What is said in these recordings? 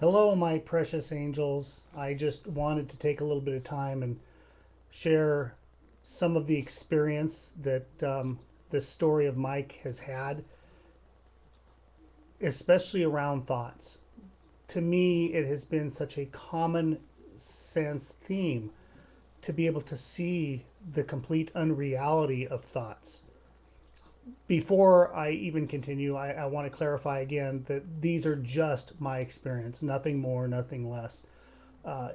Hello, my precious angels. I just wanted to take a little bit of time and share some of the experience that this story of Mike has had, especially around thoughts. To me, it has been such a common sense theme to be able to see the complete unreality of thoughts. Before I even continue, I want to clarify again that these are just my experience, nothing more, nothing less.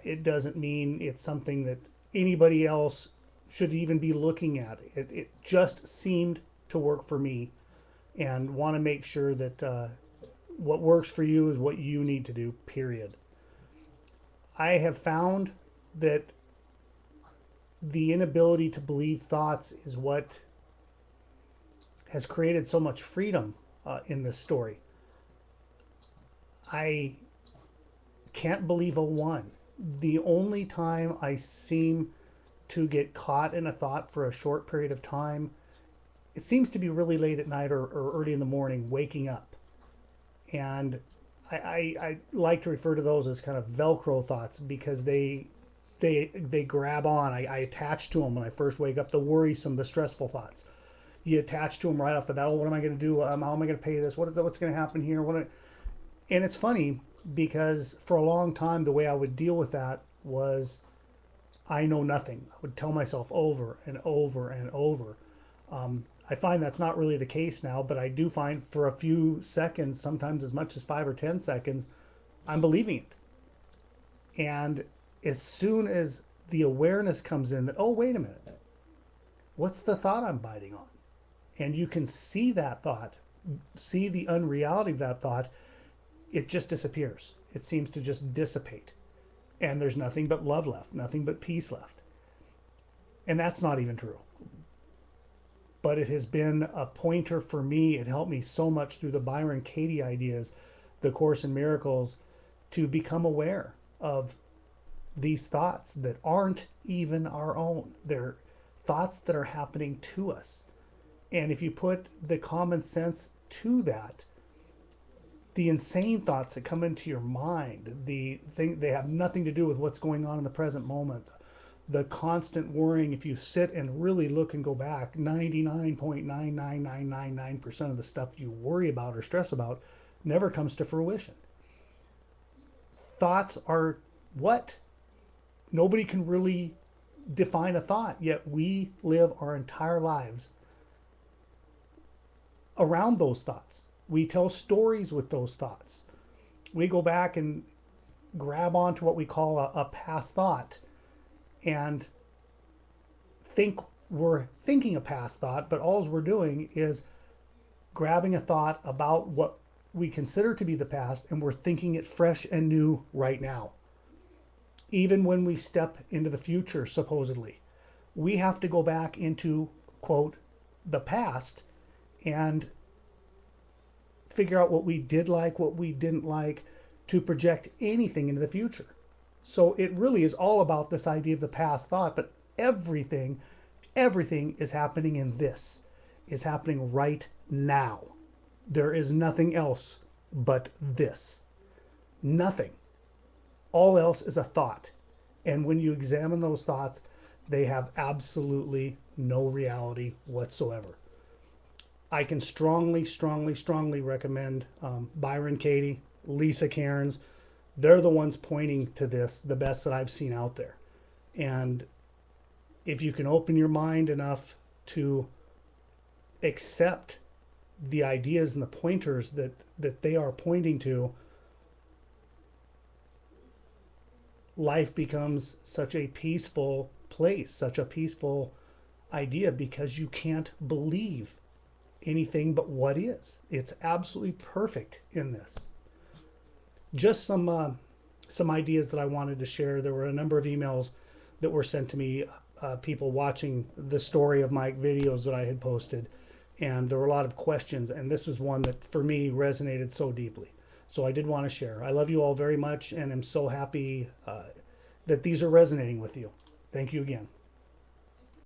It doesn't mean it's something that anybody else should even be looking at. It just seemed to work for me, and want to make sure that what works for you is what you need to do, period. I have found that the inability to believe thoughts is what has created so much freedom in this story. I can't believe a one. The only time I seem to get caught in a thought for a short period of time, it seems to be really late at night or early in the morning, waking up. And I like to refer to those as kind of Velcro thoughts because they grab on. I attach to them when I first wake up. The worrisome, the stressful thoughts. You attach to them right off the bat. Oh, what am I going to do? How am I going to pay this? What's going to happen here? And it's funny because for a long time, the way I would deal with that was I know nothing. I would tell myself over and over and over. I find that's not really the case now, but I do find for a few seconds, sometimes as much as 5 or 10 seconds, I'm believing it. And as soon as the awareness comes in that, oh, wait a minute, what's the thought I'm biting on? And you can see that thought, see the unreality of that thought, it just disappears. It seems to just dissipate. And there's nothing but love left, nothing but peace left. And that's not even true. But it has been a pointer for me. It helped me so much through the Byron Katie ideas, the Course in Miracles, to become aware of these thoughts that aren't even our own. They're thoughts that are happening to us. And if you put the common sense to that, the insane thoughts that come into your mind, they have nothing to do with what's going on in the present moment. The constant worrying, if you sit and really look and go back, 99.99999% of the stuff you worry about or stress about never comes to fruition. Thoughts are what? Nobody can really define a thought, yet we live our entire lives around those thoughts. We tell stories with those thoughts. We go back and grab onto what we call a past thought and think we're thinking a past thought, but all we're doing is grabbing a thought about what we consider to be the past and we're thinking it fresh and new right now. Even when we step into the future, supposedly, we have to go back into, quote, the past and figure out what we did like, what we didn't like, to project anything into the future. So it really is all about this idea of the past thought, but everything is happening in this, is happening right now. There is nothing else but this. Nothing. All else is a thought. And when you examine those thoughts, they have absolutely no reality whatsoever. I can strongly, strongly, strongly recommend Byron Katie, Lisa Cairns. They're the ones pointing to this, the best that I've seen out there. And if you can open your mind enough to accept the ideas and the pointers that they are pointing to, life becomes such a peaceful place, such a peaceful idea, because you can't believe anything but what is. It's absolutely perfect in this. Just some ideas that I wanted to share. There were a number of emails that were sent to me, people watching the story of my videos that I had posted, and there were a lot of questions, and this was one that for me resonated so deeply. So I did want to share. I love you all very much, and I'm so happy that these are resonating with you. Thank you again.